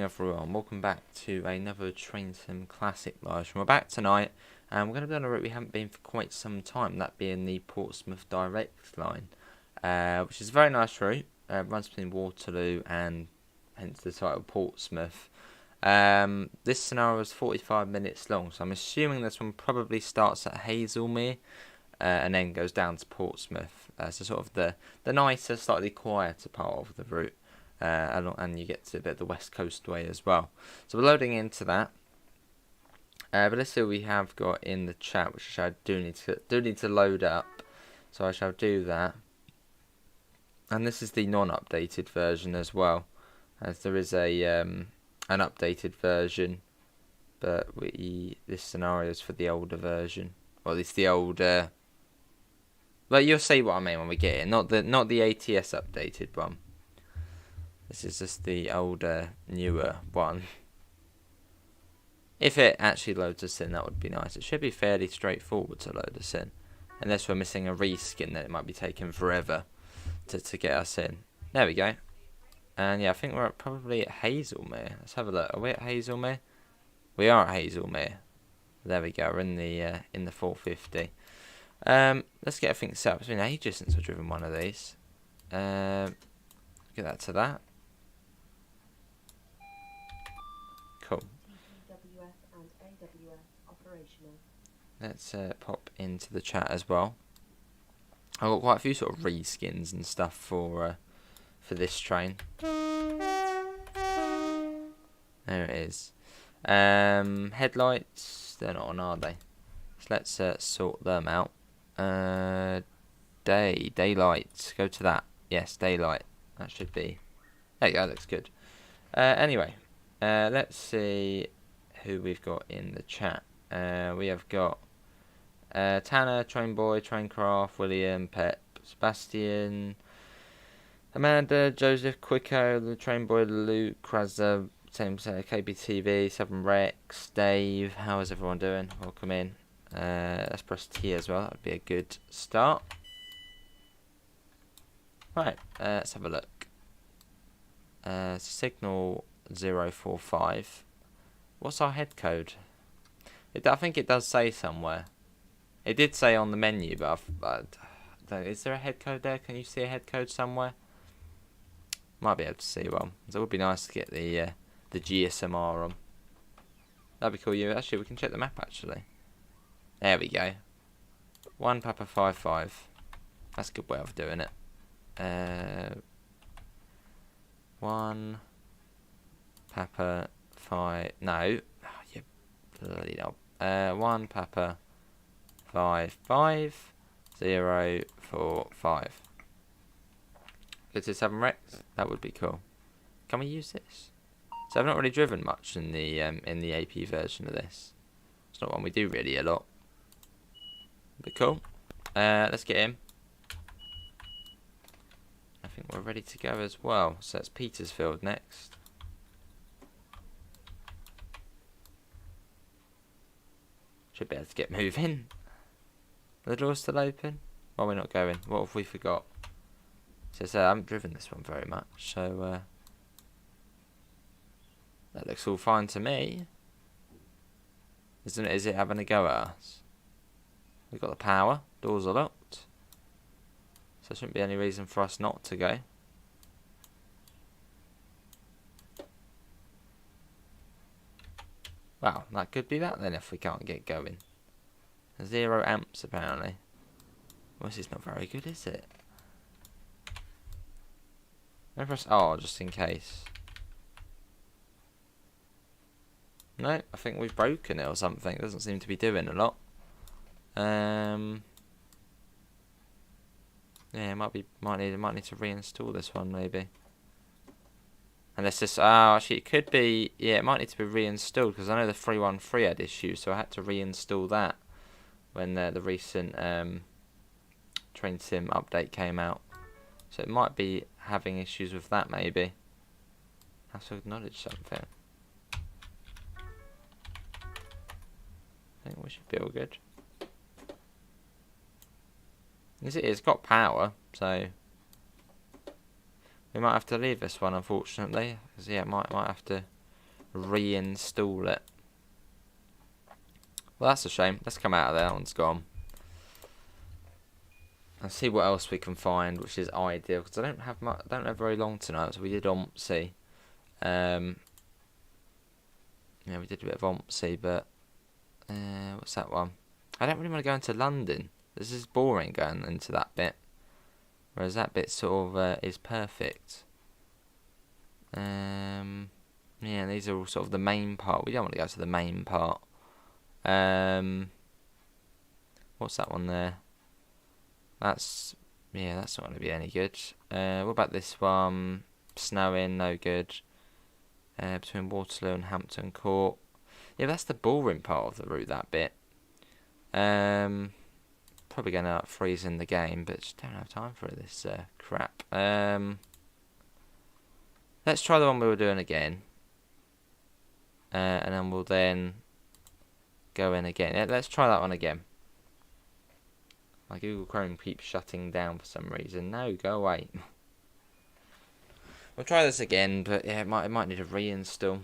everyone, welcome back to another Train Sim Classic live stream. We're back tonight and we're going to be on a route we haven't been for quite some time, that being the Portsmouth direct line, which is a very nice route. Runs between Waterloo and hence the title Portsmouth. This scenario is 45 minutes long, so I'm assuming this one probably starts at Hazelmere and then goes down to Portsmouth. So sort of the nicer, slightly quieter part of the route. And you get to a bit of the west coast way as well. So we're loading into that. But let's see what we have got in the chat, which I do need to load up. So I shall do that. And this is the non-updated version as well, as there is a an updated version, but this scenario is for the older version, or at least the older. But you'll see what I mean when we get it. Not the ATS updated one. This is just the older, newer one. If it actually loads us in, that would be nice. It should be fairly straightforward to load us in. Unless we're missing a reskin, then it might be taking forever to get us in. There we go. And yeah, I think we're probably at Hazelmere. Let's have a look. Are we at Hazelmere? We are at Hazelmere. There we go. We're in the 450. Let's get everything set up. It's been ages since I've driven one of these. Get that to that. Cool. and AWS operational. Let's pop into the chat as well. I've got quite a few sort of reskins and stuff for this train. There it is. Headlights, they're not on, are they? So let's sort them out. Daylight, go to that. Yes, daylight. That should be. There you go, looks good. Anyway, let's see who we've got in the chat. We have got Tanner, Trainboy, Traincraft, William, Pep, Sebastian, Amanda, Joseph, Quicko, the Trainboy, Luke, Krazza, KBTV, 7 Rex, Dave. How is everyone doing? Welcome in. Let's press T as well. That would be a good start. Right, let's have a look. Signal 045. What's our head code? I think it does say somewhere. It did say on the menu, but is there a head code there? Can you see a head code somewhere? Might be able to see one. So it would be nice to get the GSMR on. That'd be cool. Actually, we can check the map actually. There we go. 1 Papa 55. That's a good way of doing it. 1 Papa 5. No. Oh, you bloody hell. 1 Papa 55045. Go to 7 Rex. That would be cool. Can we use this? So I've not really driven much in the AP version of this. It's not one we do really a lot. But cool. Let's get in. I think we're ready to go as well. So it's Petersfield next. Should be able to get moving. Are the doors still open? Well, we're not going. What have we forgot? So I haven't driven this one very much. So that looks all fine to me. Isn't it? Is it having a go at us? We've got the power. Doors are locked. So there shouldn't be any reason for us not to go. Wow, that could be that then if we can't get going. 0 amps apparently. Well, this is not very good, is it? Let me press R just in case. No, I think we've broken it or something. It doesn't seem to be doing a lot. Yeah, might need to reinstall this one maybe. Unless this, actually it could be, yeah, it might need to be reinstalled because I know the 313 had issues, so I had to reinstall that when the recent Train Sim update came out. So it might be having issues with that maybe. Have to acknowledge something. I think we should be all good. It's got power, so we might have to leave this one, unfortunately. Because yeah, might have to reinstall it. Well, that's a shame. Let's come out of there. That one's gone. And see what else we can find, which is ideal, because I don't have very long tonight. So we did OMPC. Yeah, we did a bit of OMPC, but what's that one? I don't really want to go into London. This is boring going into that bit, whereas that bit sort of is perfect. Yeah, these are all sort of the main part. We don't want to go to the main part. What's that one there? That's not going to be any good. What about this one? Snowing, no good. Between Waterloo and Hampton Court. Yeah, that's the boring part of the route, that bit. Probably going to freeze in the game, but just don't have time for this crap. Let's try the one we were doing again. And then we'll then go in again. Yeah, let's try that one again. My Google Chrome keeps shutting down for some reason. No, go away. We'll try this again, but yeah, it might need a reinstall.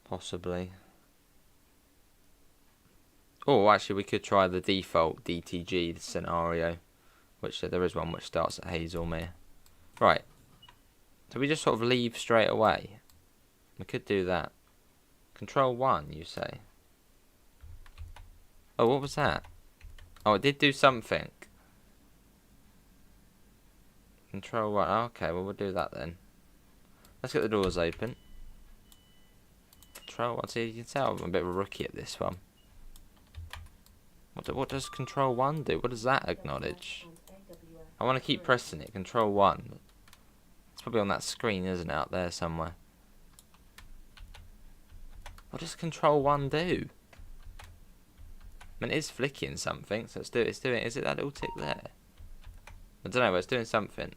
Possibly. Oh, actually, we could try the default DTG scenario, which there is one which starts at Hazelmere. Right. So we just sort of leave straight away. We could do that. Control 1, you say? Oh, what was that? Oh, it did do something. Control 1. Oh, okay, well, we'll do that then. Let's get the doors open. Control 1. See, you can tell I'm a bit of a rookie at this one. What does Control 1 do? What does that acknowledge? I want to keep pressing it. Control 1. It's probably on that screen, isn't it? Out there somewhere. What does Control 1 do? I mean, it is flicking something, so it's doing. Is it that little tick there? I don't know, but it's doing something.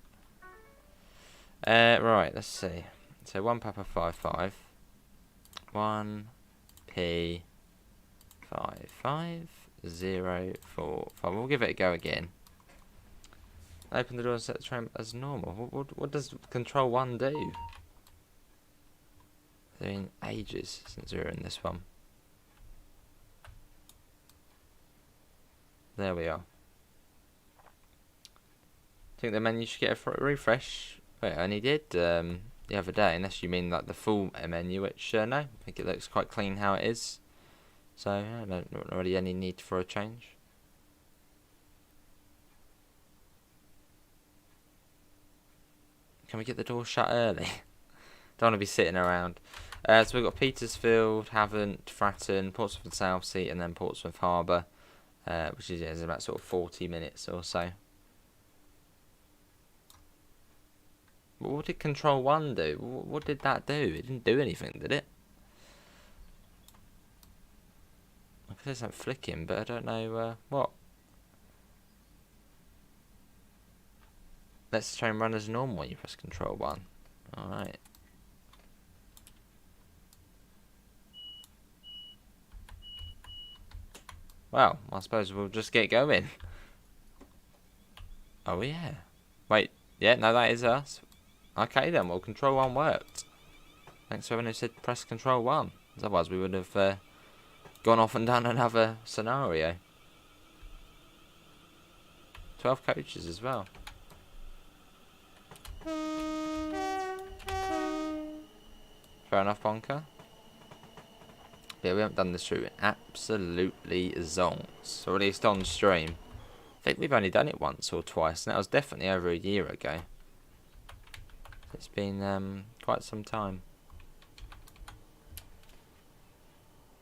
Right, let's see. So 1 Papa 5 1 P 5 0 4 5. We'll give it a go again. Open the door and set the train as normal. What does Control 1 do? It's been ages since we were in this one. There we are. I think the menu should get a refresh. Wait, I only did the other day, unless you mean like the full menu, which no, I think it looks quite clean how it is. So yeah, not really any need for a change. Can we get the door shut early? Don't want to be sitting around. So we've got Petersfield, Havant, Fratton, Portsmouth and Southsea, and then Portsmouth Harbour, which is about sort of 40 minutes or so. What did Control 1 do? What did that do? It didn't do anything, did it? I could say something flicking, but I don't know what. Let's try and run as normal when you press Control 1. Alright. Well, I suppose we'll just get going. Oh yeah. Wait, yeah, no, that is us. Okay then, well, Control 1 worked. Thanks to everyone who said press Control 1. Otherwise we would have gone off and done another scenario. 12 coaches as well. Fair enough, Bonker. Yeah, we haven't done this route in absolutely zonks. Or at least on stream. I think we've only done it once or twice, and that was definitely over a year ago. It's been quite some time.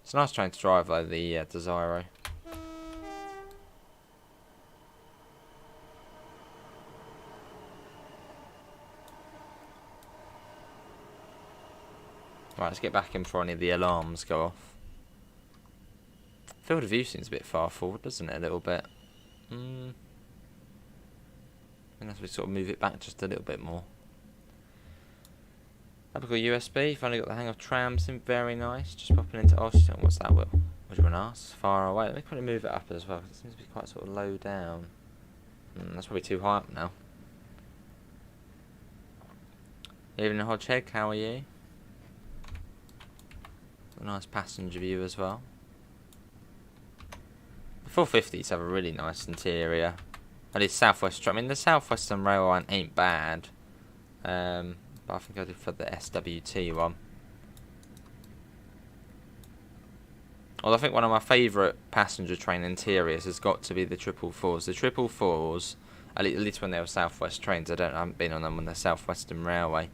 It's nice trying to drive like the Desiro. Right, let's get back in before any of the alarms go off. Field of view seems a bit far forward, doesn't it? A little bit. Unless we sort of move it back just a little bit more. Typical USB. Finally got the hang of trams. Seem very nice. Just popping into Austin. What's that, Will? What do you want to ask? Far away. Let me probably move it up as well. It seems to be quite sort of low down. That's probably too high up now. Evening, Hodgehog, how are you? A nice passenger view as well. The 450s have a really nice interior. At least Southwest. I mean, the Southwestern Rail one ain't bad. But I think I'll do for the SWT one. Well, I think one of my favourite passenger train interiors has got to be the 444s. The 444s, at least when they were Southwest trains, I haven't been on them when they're Southwestern Railway.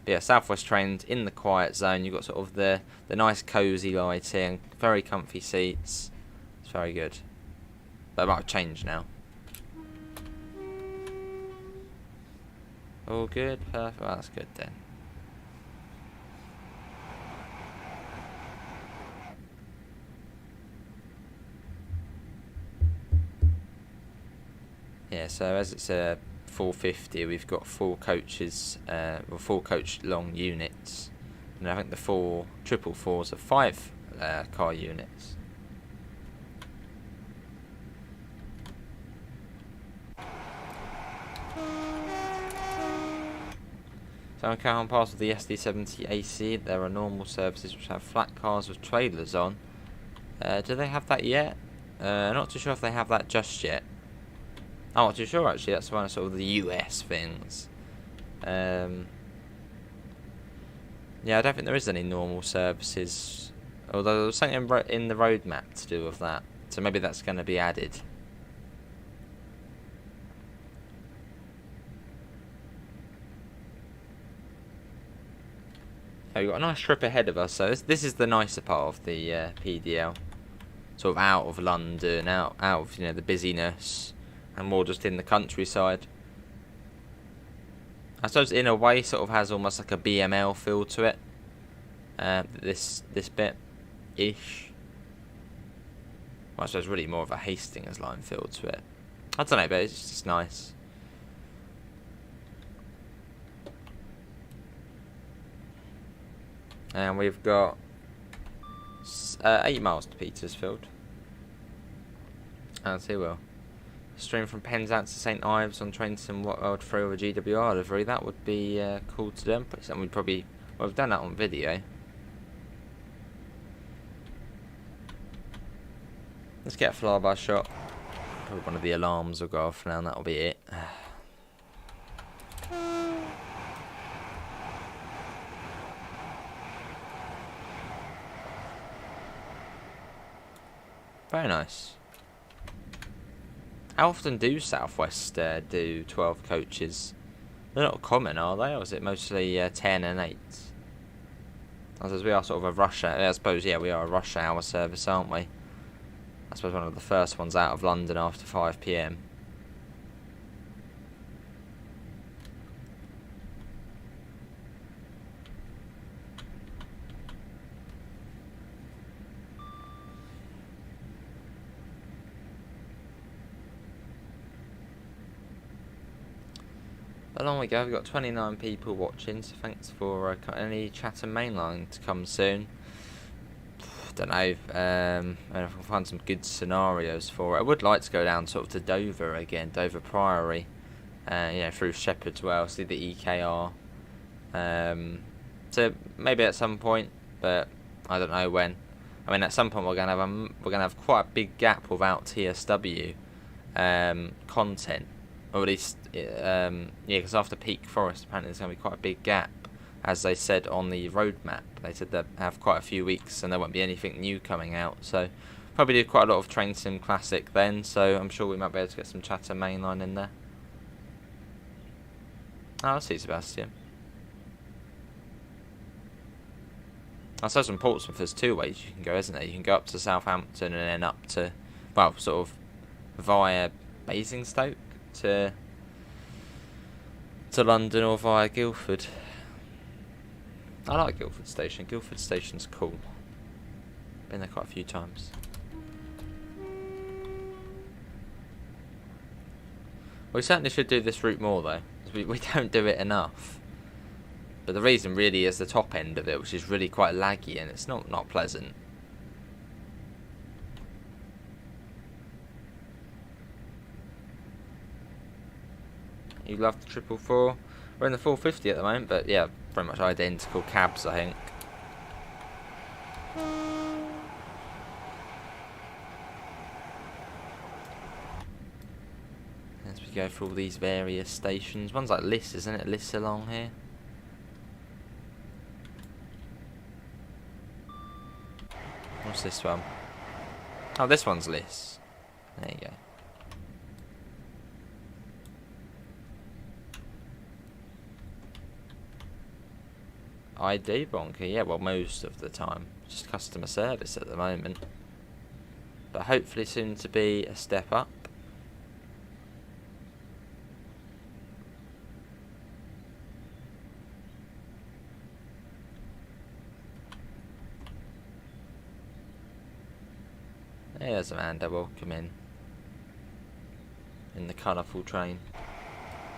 But yeah, Southwest trains in the quiet zone. You've got sort of the nice cosy lighting, very comfy seats. It's very good. But it might have changed now. All good, perfect. Well, that's good then. Yeah, so as it's a 450, we've got 4 coaches, 4 coach long units, and I think the 4 444s are 5 car units. So on Havant Pass with the SD70 AC, there are normal services which have flat cars with trailers on. Do they have that yet? Not too sure if they have that just yet. I'm not too sure actually, that's one of sort of the US things. Yeah, I don't think there is any normal services, although there was something in the roadmap to do with that, so maybe that's going to be added. So we've got a nice trip ahead of us, so this is the nicer part of the PDL. Sort of out of London, out of the busyness, and more just in the countryside. I suppose in a way sort of has almost like a BML feel to it. This bit ish. Well, I suppose really more of a Hastings line feel to it. I don't know, but it's just nice. And we've got 8 miles to Petersfield. As he will. Stream from Penzance to St Ives on trains and what I'd throw a GWR livery. That would be cool to do. And we'd probably, well, we've done that on video. Let's get a flyby shot. Probably one of the alarms will go off now, and that'll be it. Very nice. How often do Southwest do 12 coaches? They're not common, are they? Or is it mostly 10 and 8? I suppose we are sort of a rush hour. I suppose, yeah, we are a rush hour service, aren't we? I suppose one of the first ones out of London after 5 PM. Along we go, we've got 29 people watching, so thanks for any Chatham mainline to come soon. Don't know, if I can find some good scenarios for it. I would like to go down sort of to Dover again, Dover Priory, through Shepherd's Well, see the EKR. So maybe at some point, but I don't know when. I mean, at some point we're gonna have quite a big gap without TSW content. Or at least, because after Peak Forest, apparently there's going to be quite a big gap, as they said on the roadmap. They said they have quite a few weeks and there won't be anything new coming out. So, probably do quite a lot of Train Sim Classic then, so I'm sure we might be able to get some Chatham mainline in there. Oh, I see Sebastian. I suppose from Portsmouth there's 2 ways you can go, isn't there? You can go up to Southampton and then up to, well, sort of via Basingstoke to London, or via Guildford. I like Guildford Station. Guildford Station's cool. Been there quite a few times. We certainly should do this route more though. We don't do it enough. But the reason really is the top end of it, which is really quite laggy and it's not pleasant. You love the 444. We're in the 450 at the moment, but yeah, pretty much identical cabs, I think. As we go through all these various stations. One's like Liss, isn't it? Liss along here. What's this one? Oh, this one's Liss. There you go. ID bonker, yeah, well, most of the time. Just customer service at the moment. But hopefully soon to be a step up. There's Amanda, welcome in the colourful train.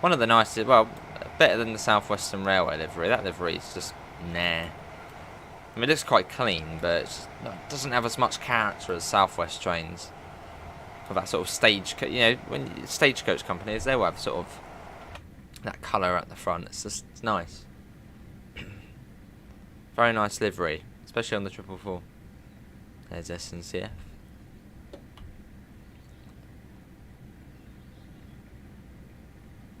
One of the nicest, well, better than the South Western Railway livery. That livery is just nah. I mean, it looks quite clean, but it doesn't have as much character as South West trains. For that sort of stagecoach, you know, when stagecoach companies, they will have sort of that colour at the front. It's nice. Very nice livery, especially on the 444. There's SNCF.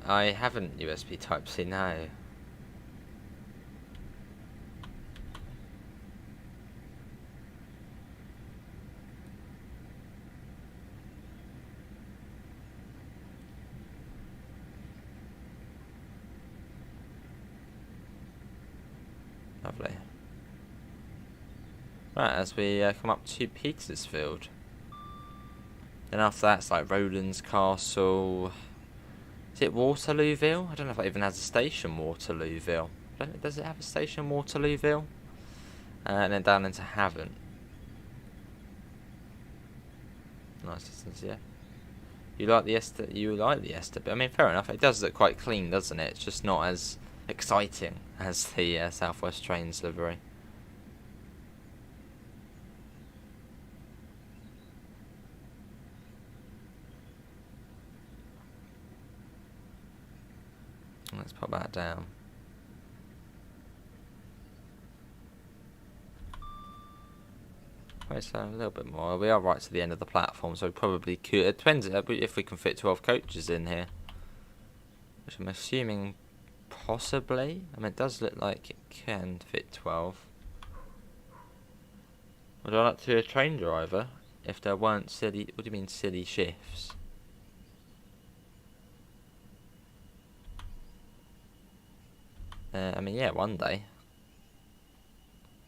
I haven't USB Type-C now. Lovely. Right, as we come up to Petersfield. Then after that, it's like Rowlands Castle. Is it Waterlooville? I don't know if it even has a station, Waterlooville. Does it have a station, Waterlooville? And then down into Havant. Nice distance, yeah. You like the Ester, but I mean, fair enough. It does look quite clean, doesn't it? It's just not as exciting as the South West Trains livery. Let's pop that down. Wait, so a little bit more. We are right to the end of the platform, so we probably could. It depends if we can fit 12 coaches in here, which I'm assuming possibly. I mean, it does look like it can fit 12. Would I like to be a train driver if there weren't silly? What do you mean silly shifts? I mean, yeah, one day.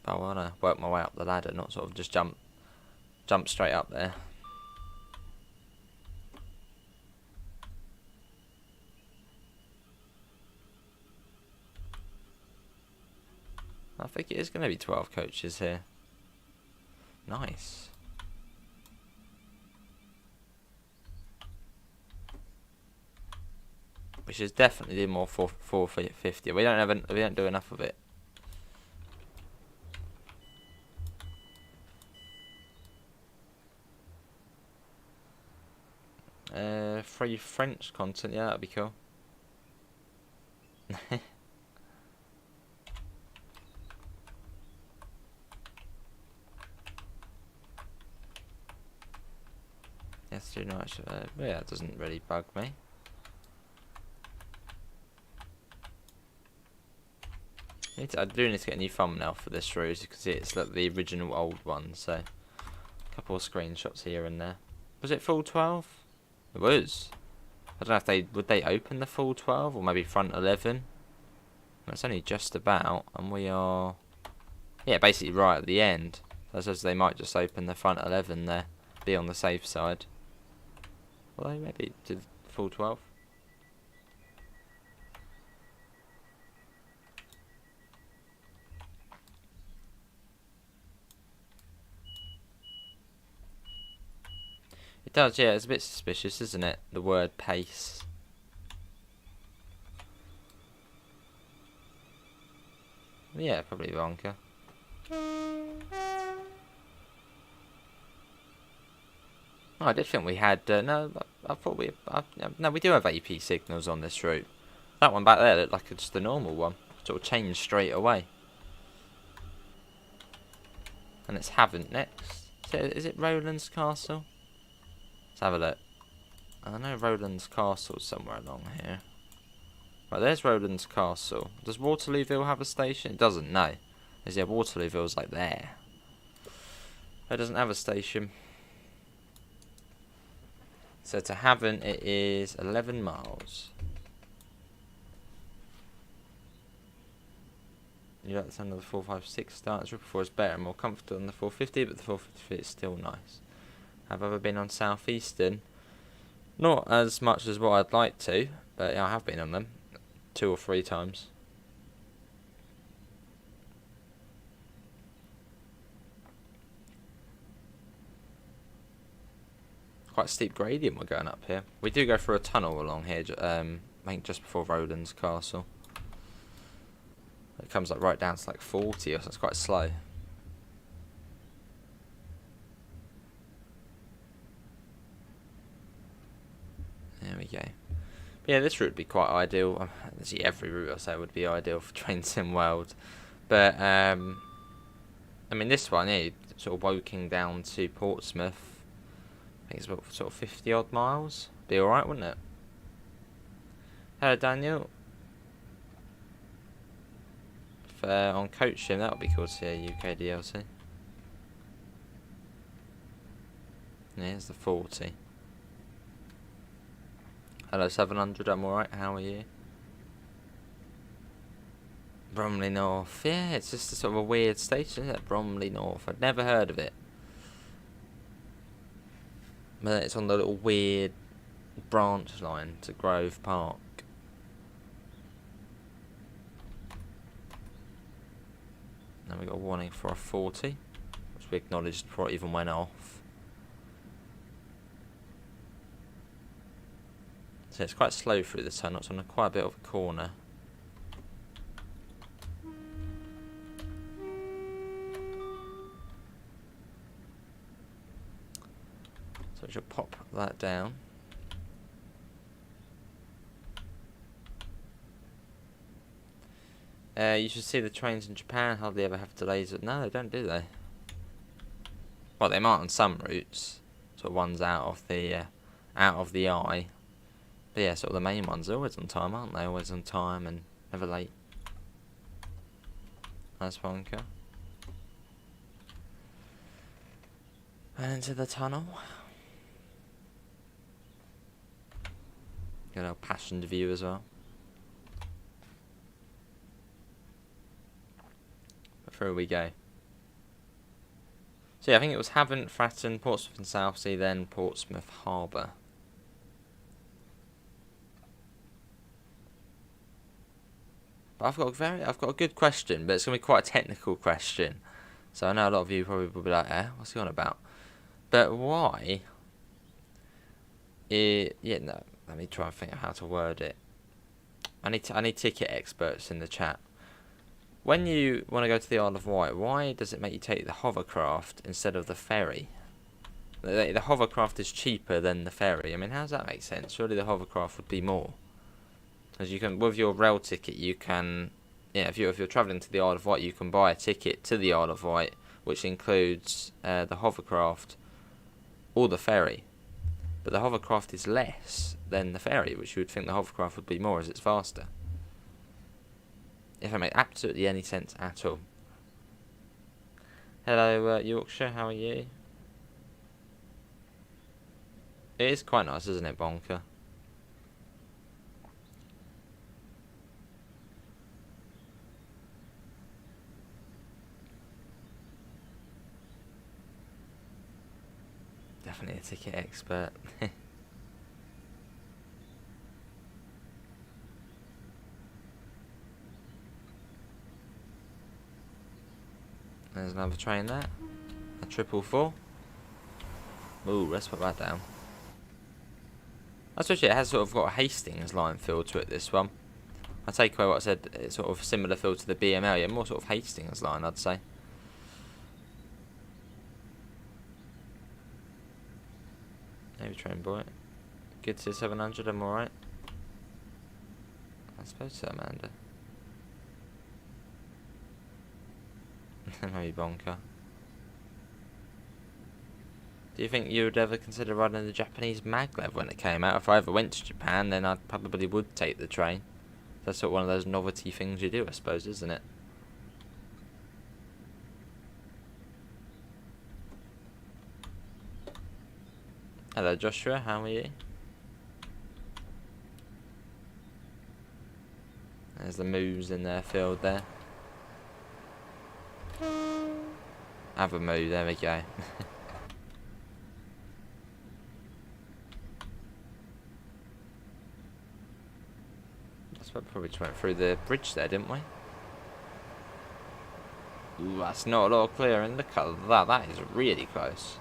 But I want to work my way up the ladder, not sort of just jump straight up there. I think it is going to be 12 coaches here. Nice. Which is definitely more 450. We don't do enough of it. Free French content, yeah, that'd be cool. Yes, too much. Yeah, it doesn't really bug me. I do need to get a new thumbnail for this route. As you can see, it's like the original old one. So, a couple of screenshots here and there. Was it full 12? It was. I don't know if would they open the full 12 or maybe front 11. It's only just about, and we are, yeah, basically right at the end. So I suppose they might just open the front 11 there, be on the safe side. Well, maybe to full 12. It does, yeah. It's a bit suspicious, isn't it? The word pace. Yeah, probably Wonka. Oh, I did think we had. No, I thought no, we do have AP signals on this route. That one back there looked like just a normal one. Sort of changed straight away. And it's Havant next. Is it Rowland's Castle? Let's have a look. I know Rowland's Castle's somewhere along here. Right, there's Rowland's Castle. Does Waterlooville have a station? It doesn't, no. Yeah, Waterlooville's like there. It doesn't have a station. So to Havant it is 11 miles. You like the sound of the 456 start? Triple 4 is better and more comfortable than the 450, but the 450 is still nice. Have I ever been on Southeastern? Not as much as what I'd like to, but yeah, I have been on them 2 or 3 times. Quite a steep gradient we're going up here. We do go through a tunnel along here, I think just before Rowland's Castle. It comes like right down to like 40, so it's quite slow. There we go. But yeah, this route would be quite ideal. See, every route I say would be ideal for Train Sim World. But I mean, this one here, sort of Woking down to Portsmouth. I think it's about sort of 50 odd miles. Be alright, wouldn't it? Hello, Daniel. If, on Coach Sim, that would be cool to see a UK DLC. Here's the 40. Hello, 700. I'm alright. How are you? Bromley North. Yeah, it's just a sort of a weird station, isn't it? Bromley North. I'd never heard of it. But it's on the little weird branch line to Grove Park. Then we got a warning for a 40, which we acknowledged before it even went off. So it's quite slow through the tunnel. It's on quite a bit of a corner. So we should pop that down. You should see the trains in Japan hardly ever have delays. No, they don't, do they? Well, they might on some routes. Sort of ones out of the eye. But yeah, sort of the main ones are always on time, aren't they? Always on time and never late. Nice bunker. And into the tunnel. Got our passenger view as well. But through we go. So yeah, I think it was Havant, Fratton, Portsmouth and Southsea, then Portsmouth Harbour. But I've got a good question, but it's gonna be quite a technical question. So I know a lot of you probably will be like, what's he on about? But why? Yeah, no. Let me try and think of how to word it. I need ticket experts in the chat. When you want to go to the Isle of Wight, why does it make you take the hovercraft instead of the ferry? The hovercraft is cheaper than the ferry. I mean, how does that make sense? Surely the hovercraft would be more. Because you can, with your rail ticket, you can, yeah, if you're travelling to the Isle of Wight, you can buy a ticket to the Isle of Wight, which includes the hovercraft or the ferry. But the hovercraft is less than the ferry, which you would think the hovercraft would be more as it's faster. If that makes absolutely any sense at all. Hello, Yorkshire, how are you? It is quite nice, isn't it, Bonker? Definitely a ticket expert. There's another train there. A 444. Ooh, let's put that down. Especially it has sort of got a Hastings line feel to it, this one. I take away what I said, it's sort of similar feel to the BML, yeah, more sort of Hastings line, I'd say. Maybe train boy. Good to 700, I'm alright. I suppose so, Amanda. Maybe Bonker. Do you think you would ever consider riding the Japanese maglev when it came out? If I ever went to Japan, then I probably would take the train. That's sort of one of those novelty things you do, I suppose, isn't it? Hello, Joshua. How are you? There's the moves in their field there. Have a move. There we go. We probably just went through the bridge there, didn't we? Ooh, that's not a lot clearer, and look at that, that is really close.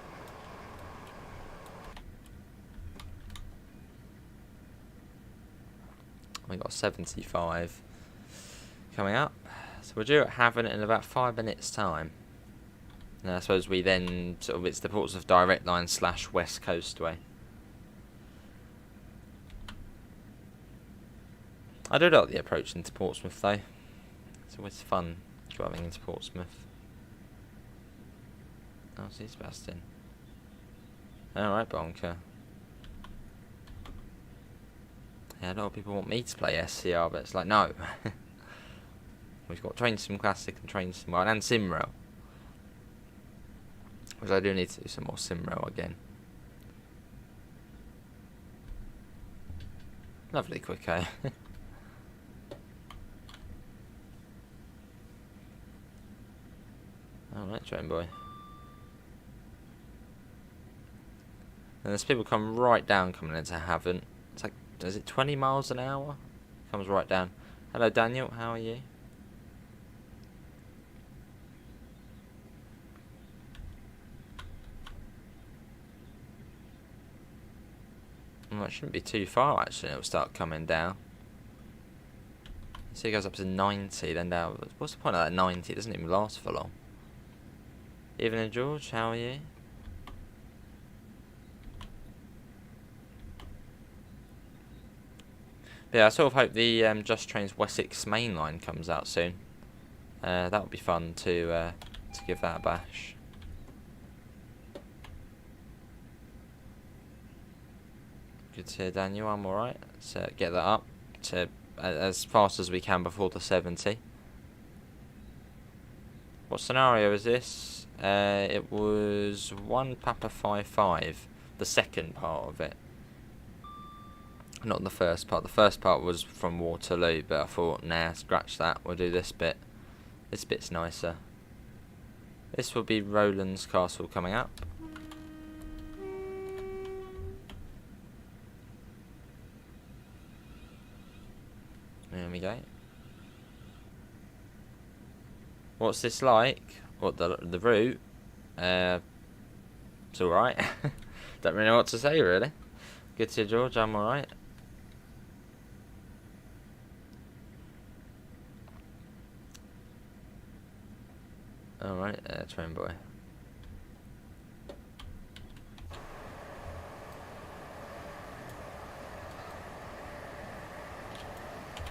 We got 75 coming up, so we're due at Havant in about 5 minutes time. And I suppose we then sort of, it's the Portsmouth direct line / West Coast way. I do like the approach into Portsmouth though. It's always fun driving into Portsmouth. Oh, see Sebastian. Alright, Bonker. Yeah, a lot of people want me to play SCR, but it's like, no. We've got Train Sim Classic and Train Sim Wild and Simrail. Which I do need to do some more Simrail again. Lovely quick, eh? Alright, train boy. And there's people come right down coming into Havant. It's like, is it 20 miles an hour? Comes right down. Hello Daniel, how are you? Well, it shouldn't be too far actually, it'll start coming down. So it goes up to 90, then down. What's the point of that 90? It doesn't even last for long. Evening George, how are you? But yeah, I sort of hope the Just Trains Wessex main line comes out soon. That would be fun to give that a bash. Good to hear, Daniel. I'm alright. Let's get that up to as fast as we can before the 70. What scenario is this? It was 1 Papa 55, the second part of it. Not the first part. The first part was from Waterloo, but I thought, nah, scratch that. We'll do this bit. This bit's nicer. This will be Roland's Castle coming up. There we go. What's this like? What, the route? It's alright. Don't really know what to say, really. Good to see you, George. I'm alright. Alright, train boy.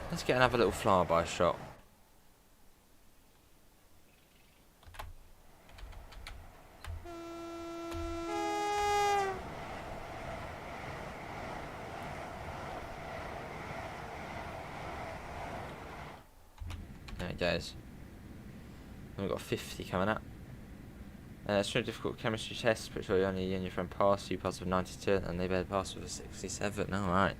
Let's get another little flyby shot. There it goes. We've got 50 coming up. It's really difficult chemistry test, but sure you only you and your friend pass. You pass with 92, and they better pass with a 67. Alright.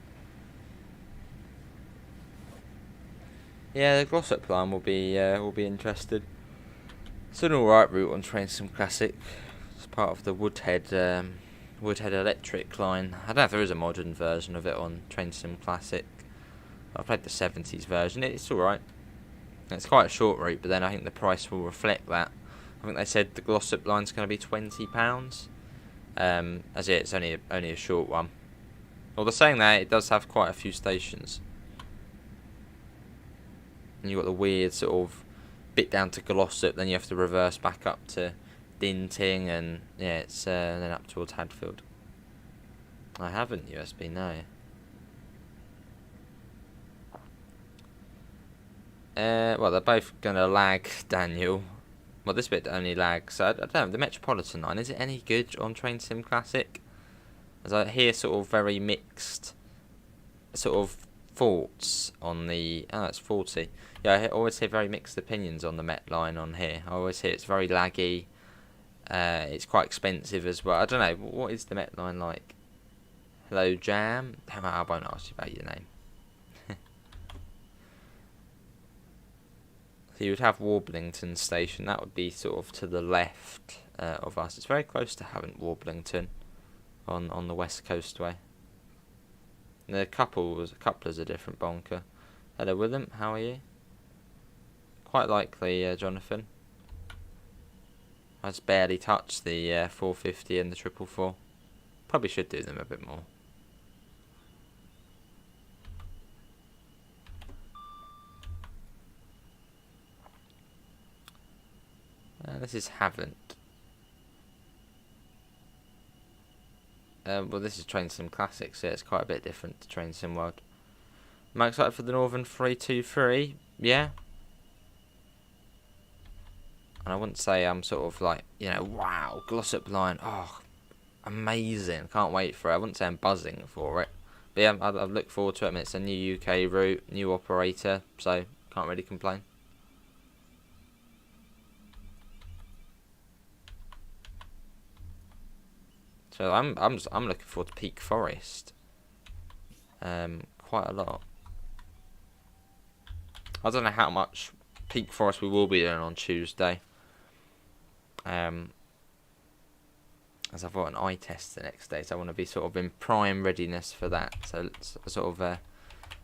Yeah, the Glossop line will be interested. It's an alright route on Train Sim Classic. It's part of the Woodhead Electric line. I don't know if there is a modern version of it on Train Sim Classic. I've played the 70s version. It's alright. It's quite a short route, but then I think the price will reflect that. I think they said the Glossop line's going to be £20. As it's only a short one. Although saying that, it does have quite a few stations. And you've got the weird sort of bit down to Glossop, then you have to reverse back up to Dinting, and yeah, it's then up towards Hadfield. I haven't USB, no. Well, they're both gonna lag, Daniel. Well, this bit only lags. So I don't know. The Metropolitan line, is it any good on Train Sim Classic? As I hear sort of very mixed sort of thoughts on the. Oh, it's 40. Yeah, I always hear very mixed opinions on the Met line on here. I always hear it's very laggy. It's quite expensive as well. I don't know. What is the Met line like? Hello, Jam. I won't ask you about your name. So you would have Warblington Station. That would be sort of to the left of us. It's very close to Havant, Warblington, on the West Coastway. The coupler's a different bonker. Hello, Willem. How are you? Quite likely, Jonathan. I just barely touched the 450 and the 444. Probably should do them a bit more. This is Havant. Well, this is Train Sim Classic, so it's quite a bit different to Train Sim World. Am I excited for the Northern 323? Yeah. And I wouldn't say I'm sort of like, wow, Glossop line, oh, amazing, can't wait for it. I wouldn't say I'm buzzing for it. But yeah, I look forward to it. I mean, it's a new UK route, new operator, so can't really complain. So I'm looking forward to Peak Forest. Quite a lot. I don't know how much Peak Forest we will be doing on Tuesday. As I've got an eye test the next day, so I want to be sort of in prime readiness for that. So it's sort of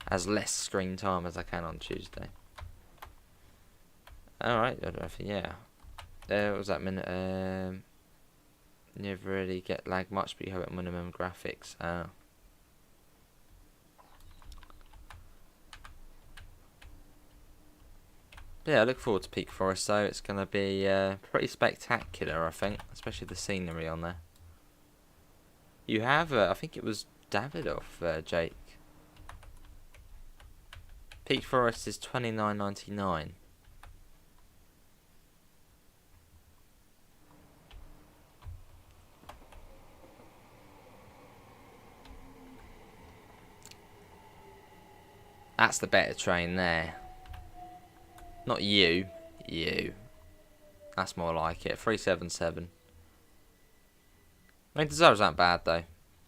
as less screen time as I can on Tuesday. Alright, yeah. What was that minute? Never really get lag much, but you have it minimum graphics. Yeah, I look forward to Peak Forest, so it's going to be pretty spectacular, I think, especially the scenery on there. You have, I think it was Davidoff, Jake. Peak Forest is $29.99. That's the better train there. Not you. That's more like it. 377. I mean, Desires aren't bad though.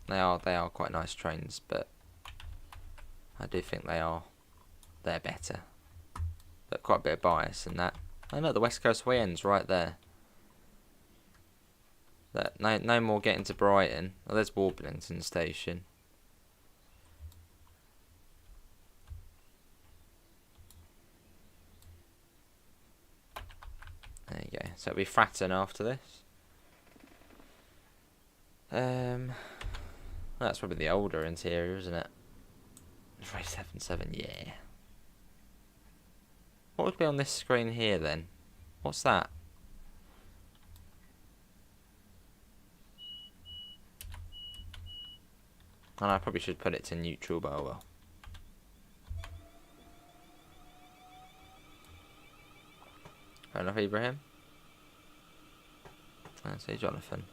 They are quite nice trains, but I do think they're better. But quite a bit of bias in that. I know the West Coast Way ends right there. No more getting to Brighton. Oh, there's Warblington Station. There you go. So it'll be Fratton after this. That's probably the older interior, isn't it? 377, yeah. What would be on this screen here then? What's that? And I probably should put it to neutral, but oh well. Fair enough, Ibrahim. Let's see, Jonathan.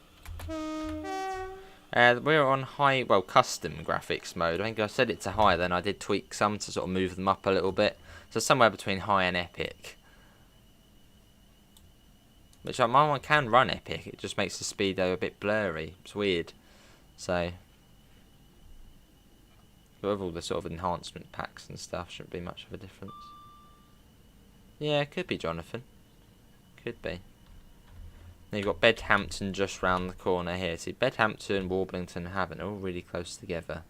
We're on high, well, custom graphics mode. I think I set it to high, then I did tweak some to sort of move them up a little bit. So somewhere between high and epic. Which my one can run epic, it just makes the speedo a bit blurry. It's weird. So, but with all the sort of enhancement packs and stuff, shouldn't be much of a difference. Yeah, it could be, Jonathan. Could be. Then you've got Bedhampton just round the corner here. See, Bedhampton, Warblington and Havant are all really close together.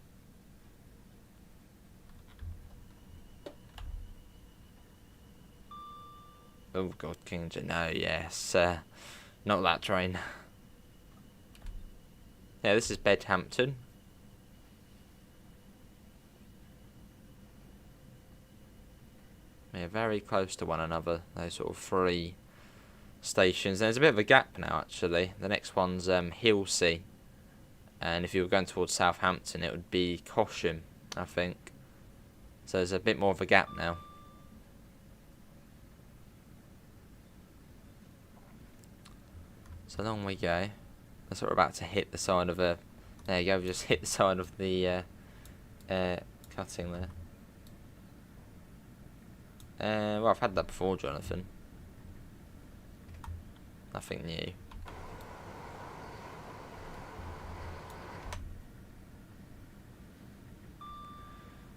Oh God, King no, yes, not that train. Yeah, this is Bedhampton. Yeah, very close to one another. Those sort of three stations. There's a bit of a gap now, actually. The next one's Hilsea, and if you were going towards Southampton, it would be Cosham, I think. So there's a bit more of a gap now. So along we go. That's what we're about to hit the side of a... There you go, we just hit the side of the cutting there. Well, I've had that before, Jonathan. Nothing new.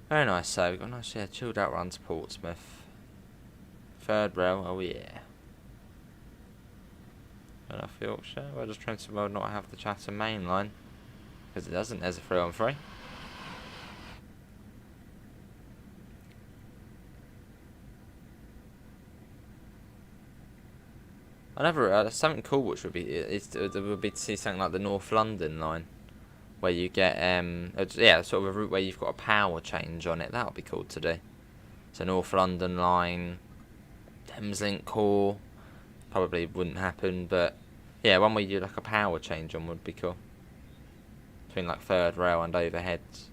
Very nice, so we've got a nice chilled out run to Portsmouth. Third rail, oh yeah. And off Yorkshire, we're just trying to not have the Chatham main line. Because it doesn't, there's a 3-on-3. I never, something cool which would be, would be to see something like the North London line. Where you get, yeah, sort of a route where you've got a power change on it. That would be cool to do. So North London line, Thameslink core, probably wouldn't happen, but yeah, one where you do like a power change on would be cool. Between like third rail and overheads.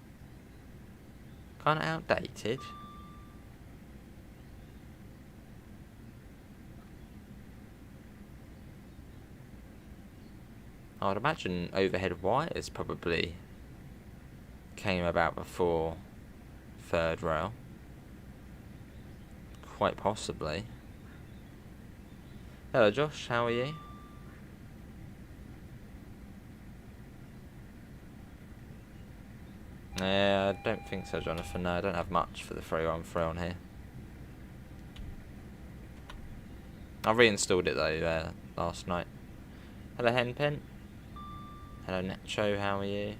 Kind of outdated. I would imagine overhead wires probably came about before third rail. Quite possibly. Hello Josh, how are you? I don't think so, Jonathan. No, I don't have much for the 3-on-3 on here. I reinstalled it though last night. Hello Henpen. Hello Nacho, how are you?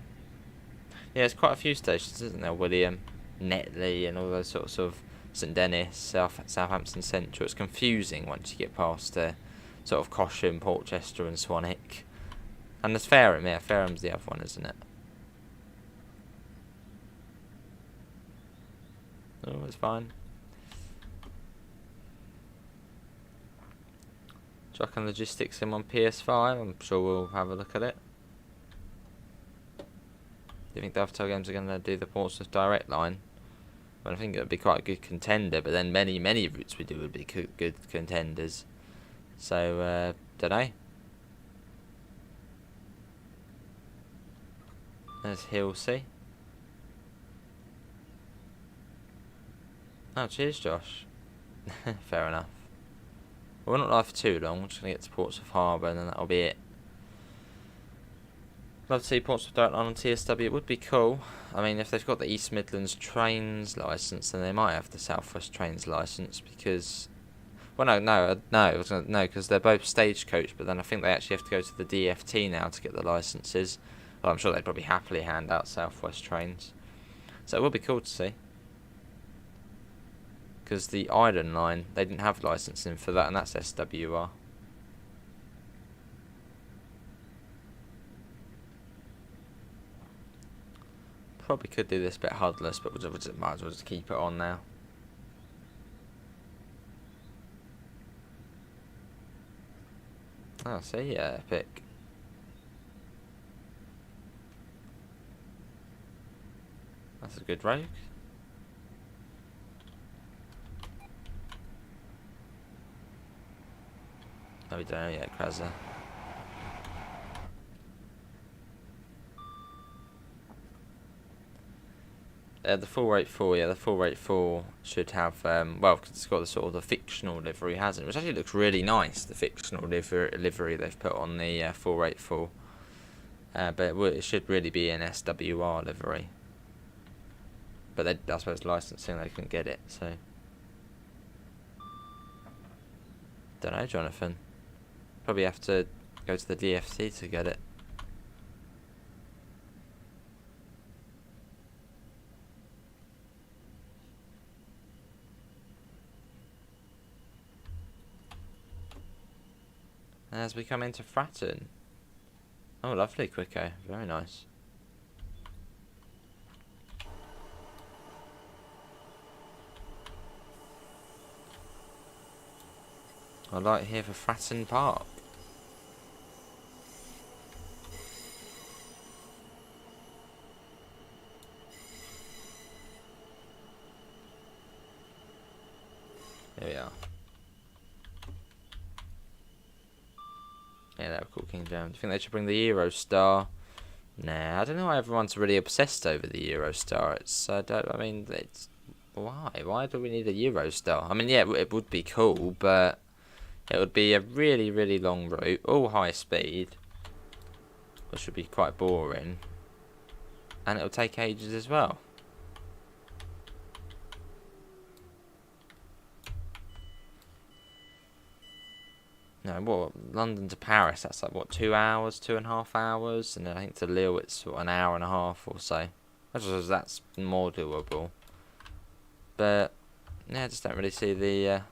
Yeah, there's quite a few stations, isn't there? William, Netley, and all those sorts of St Dennis, Southampton Central. It's confusing once you get past sort of Cosham, Portchester, and Swanwick. And there's Fareham. Yeah, Fareham's the other one, isn't it? Oh, it's fine. Truck and Logistics Sim on PS5. I'm sure we'll have a look at it. Do you think Dovetail Games are going to do the Portsmouth direct line? Well, I think it would be quite a good contender, but then many routes we do would be good contenders. So, don't know. There's Hilsey. Oh, cheers, Josh. Fair enough. Well, we're not live for too long. We're just going to get to Portsmouth Harbour and then that'll be it. Love to see Portsmouth direct line on TSW. It would be cool. I mean, if they've got the East Midlands Trains licence, then they might have the South West Trains licence because... Well, no, because they're both stagecoach, but then I think they actually have to go to the DFT now to get the licences. Well, I'm sure they'd probably happily hand out South West Trains. So it would be cool to see. Because the Iden line, they didn't have licensing for that, and that's SWR. Probably could do this a bit huddless, but we might as well just keep it on now. Oh, see, yeah, epic. That's a good rogue. No, we don't know yet, Krazza. The 484, yeah, the 484 should have, well, cause it's got the sort of the fictional livery, hasn't it? Which actually looks really nice, the fictional livery they've put on the 484. But it should really be an SWR livery. But I suppose licensing, they couldn't get it, so. Don't know, Jonathan. Probably have to go to the DFC to get it. As we come into Fratton. Oh, lovely, Quicko. Very nice. I'd like here for Fratton Park. Here we are. Yeah, that would cool King James. Do you think they should bring the Eurostar? Nah, I don't know why everyone's really obsessed over the Eurostar. It's why? Why do we need a Eurostar? I mean, yeah, it would be cool, but it would be a really, really long route, all high speed, which would be quite boring, and it will take ages as well. No, what, London to Paris, that's like, what, 2 hours, 2.5 hours? And then I think to Lille it's what, an hour and a half or so. I suppose that's more doable. But, yeah, I just don't really see the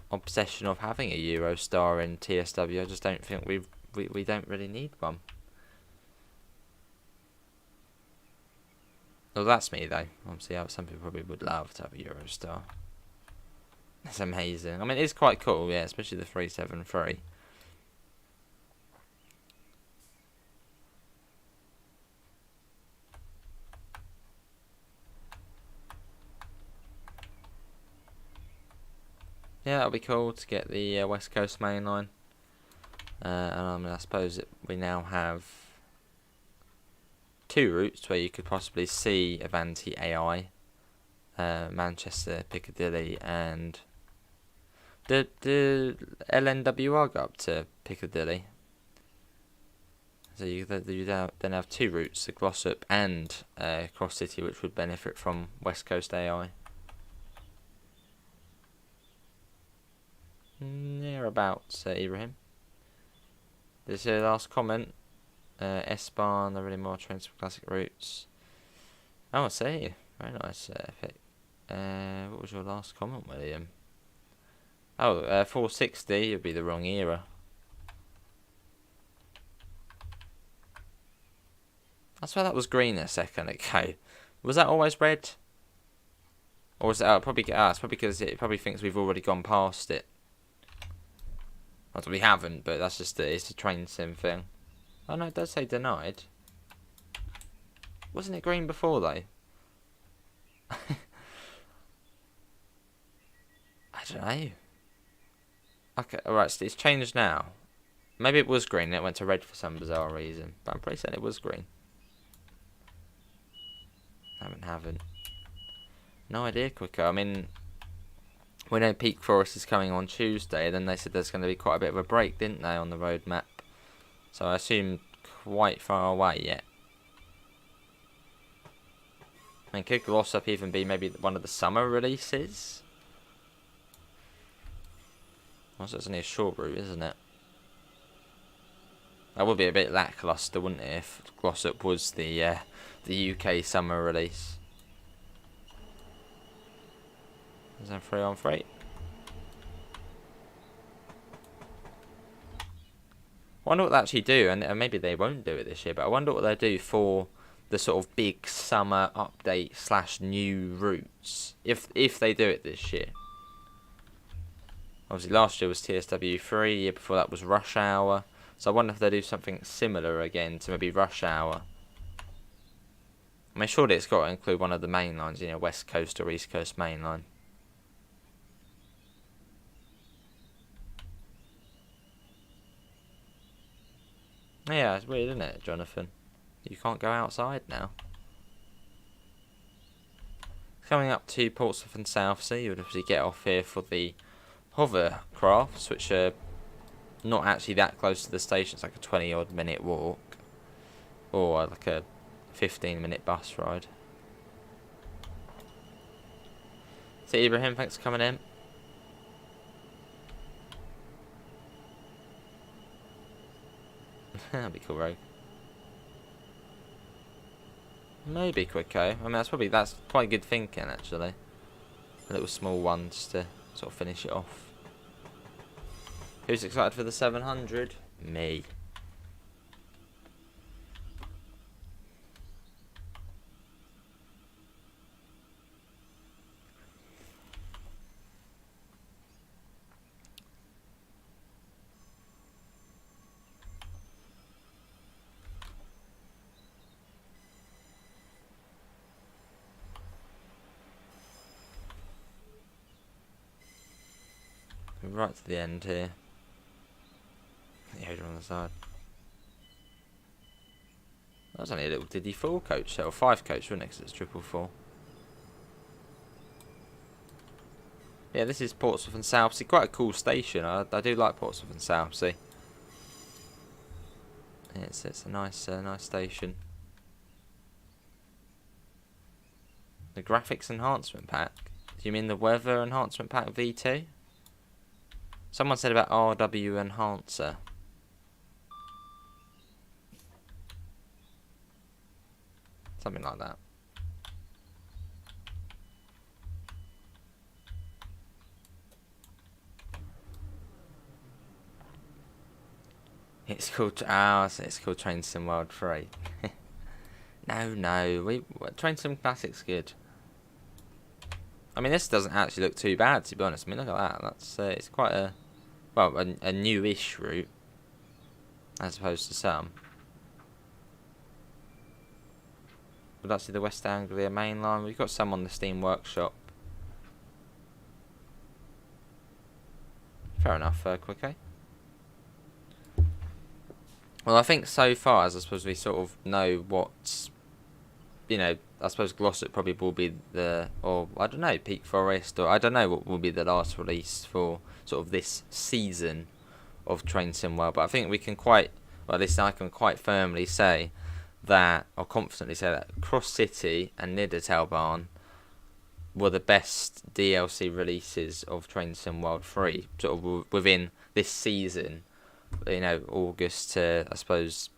obsession of having a Eurostar in TSW. I just don't think we don't really need one. Well, that's me, though. Obviously, some people probably would love to have a Eurostar. It's amazing. I mean, it's quite cool, yeah, especially the 373. Yeah, that'll be cool to get the West Coast main line. And I mean, I suppose we now have 2 routes where you could possibly see Avanti AI, Manchester, Piccadilly, and the LNWR go up to Piccadilly. So you then have 2 routes, the Glossop and Cross City, which would benefit from West Coast AI. Nearabouts, Ibrahim. This is the last comment. S-Bahn, the really more trains for classic routes. Oh, I see. Very nice, Epic. What was your last comment, William? Oh, 460 would be the wrong era. I swear that was green a second ago. Was that always red? Or was it? It's probably because it probably thinks we've already gone past it. Not that we haven't, but that's just it's a train sim thing. Oh no, it does say denied. Wasn't it green before though? I don't know. Okay, alright, so it's changed now. Maybe it was green and it went to red for some bizarre reason. But I'm pretty certain it was green. Haven't. No idea, Quicker. I mean, we know Peak Forest is coming on Tuesday, then they said there's going to be quite a bit of a break, didn't they, on the roadmap? So I assume quite far away yet. I mean, could Glossop even be maybe one of the summer releases? Also, it's only a short route, isn't it? That would be a bit lackluster, wouldn't it, if Glossop was the UK summer release. Is that 3 on 3? I wonder what they actually do, and maybe they won't do it this year, but I wonder what they'll do for the sort of big summer update / new routes, if they do it this year. Obviously last year was TSW3, the year before that was Rush Hour, so I wonder if they do something similar again to maybe Rush Hour. I mean, surely it's got to include one of the main lines, you know, West Coast or East Coast main line. Yeah, it's weird, isn't it, Jonathan? You can't go outside now. Coming up to Portsmouth and Southsea, you would obviously get off here for the hovercrafts, which are not actually that close to the station. It's like a 20-odd minute walk, or like a 15-minute bus ride. So Ibrahim, thanks for coming in. That'd be cool, Rogue. Maybe Quicko. I mean, that's quite good thinking, actually. A little small one just to sort of finish it off. Who's excited for the 700? Me. Right to the end here. Yoda on the side. That was only a little Diddy 4 coach, or 5 coach, wasn't it? Because it's triple 4. Yeah, this is Portsmouth and Southsea. Quite a cool station. I do like Portsmouth and Southsea. Yeah, it's a nice station. The graphics enhancement pack. Do you mean the weather enhancement pack V2? Someone said about RW enhancer. Something like that. It's called it's called Train Sim World 3. No, Train Sim Classic's good. I mean, this doesn't actually look too bad, to be honest. I mean, look at that. That's it's quite a newish route as opposed to some. But that's the West Anglia main line. We've got some on the Steam Workshop. Fair enough, Quickie. Well, I think so far, as I suppose we sort of know what's, I suppose Glossop probably will be or I don't know, Peak Forest, or I don't know what will be the last release for sort of this season of Train Sim World. But I think we can at least I can quite firmly say that, or confidently say that, Cross City and Niddertail were the best DLC releases of Train Sim World 3, sort of within this season. August to, I suppose,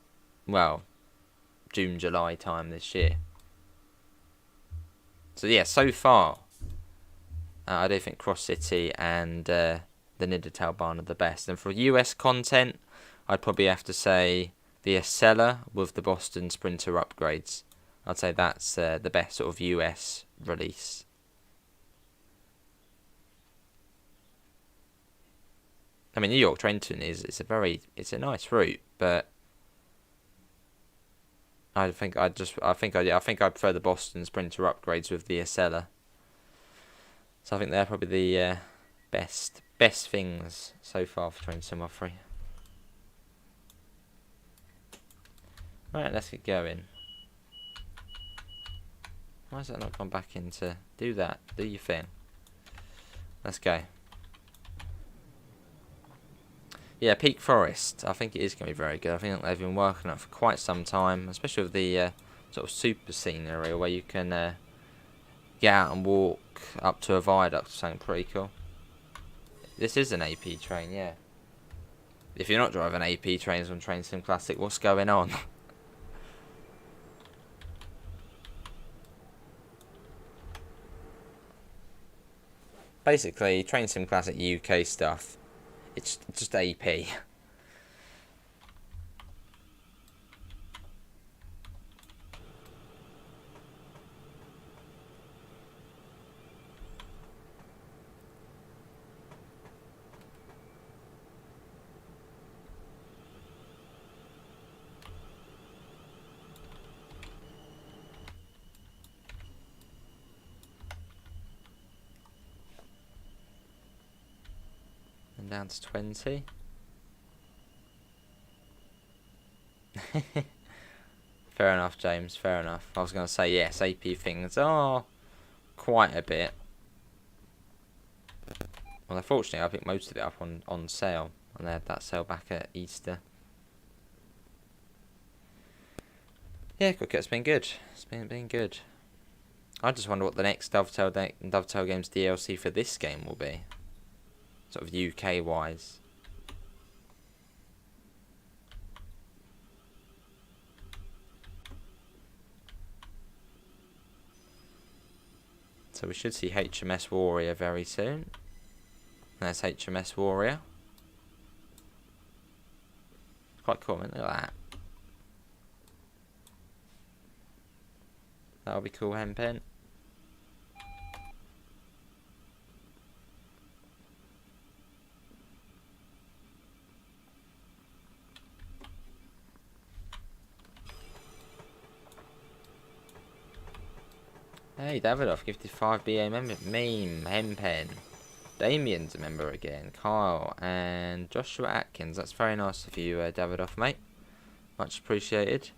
June, July time this year. So yeah, so far, I do think Cross City and the Niddertail are the best. And for US content, I'd probably have to say the Acela with the Boston Sprinter upgrades. I'd say that's the best sort of US release. I mean, New York Trenton it's a nice route, but I think I prefer the Boston Sprinter upgrades with the Acela. So I think they're probably the best things so far for Train Sim 3. Right, let's get going. Why has that not gone back into do that? Do your thing. Let's go. Yeah, Peak Forest. I think it is going to be very good. I think they've been working on it for quite some time, especially with the sort of super scenery where you can get out and walk up to a viaduct or something pretty cool. This is an AP train, yeah. If you're not driving AP trains on Train Sim Classic, what's going on? Basically, Train Sim Classic UK stuff. It's just AP. And down to 20. Fair enough, James, fair enough. I was going to say, yes, AP things are quite a bit. Well, unfortunately, I picked most of it up on sale. And they had that sale back at Easter. Yeah, Cricket's been good. It's been good. I just wonder what the next Dovetail Games DLC for this game will be. Sort of UK-wise. So we should see HMS Warrior very soon. There's HMS Warrior. Quite cool, isn't it? Look at that. That'll be cool, Hempen. Hey, Davidoff, gifted 5 BA meme, Hempen. Damien's a member again. Kyle and Joshua Atkins. That's very nice of you, Davidoff, mate. Much appreciated.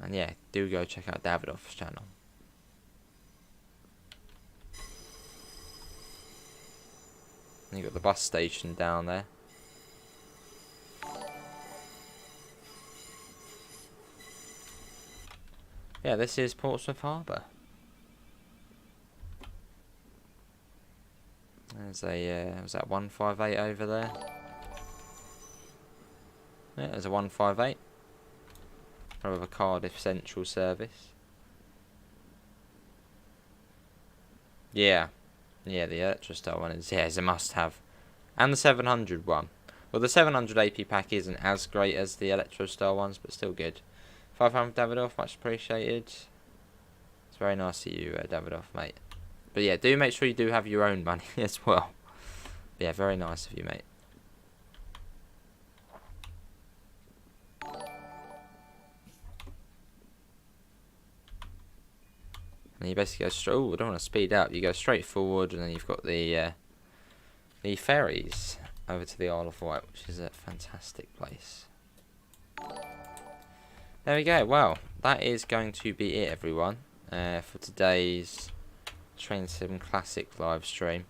And yeah, do go check out Davidoff's channel. And you got the bus station down there. Yeah, this is Portsmouth Harbour. There's a, was that 158 over there? Yeah, there's a 158. From a Cardiff Central service. Yeah. Yeah, the Electrostar one is, yeah, is a must-have. And the 700 one. Well, the 700 AP pack isn't as great as the Electrostar ones, but still good. 500 Davidoff, much appreciated. It's very nice of you, Davidoff, mate. But yeah, do make sure you do have your own money as well. But yeah, very nice of you, mate. And you basically go straight. Oh, I don't want to speed up. You go straight forward, and then you've got the ferries over to the Isle of Wight, which is a fantastic place. There we go. Well, that is going to be it, everyone, for today's Train Sim Classic live stream.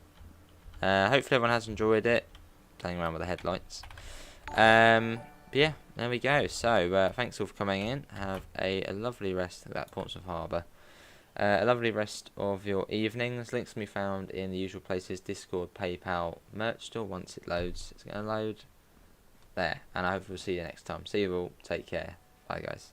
Hopefully everyone has enjoyed it, playing around with the headlights. But yeah, there we go. So thanks all for coming in. Have a lovely rest of that Portsmouth Harbour. A lovely rest of your evenings. Links can be found in the usual places: Discord, PayPal, merch store. Once it loads, it's going to load there. And I hope we'll see you next time. See you all. Take care. Bye, guys.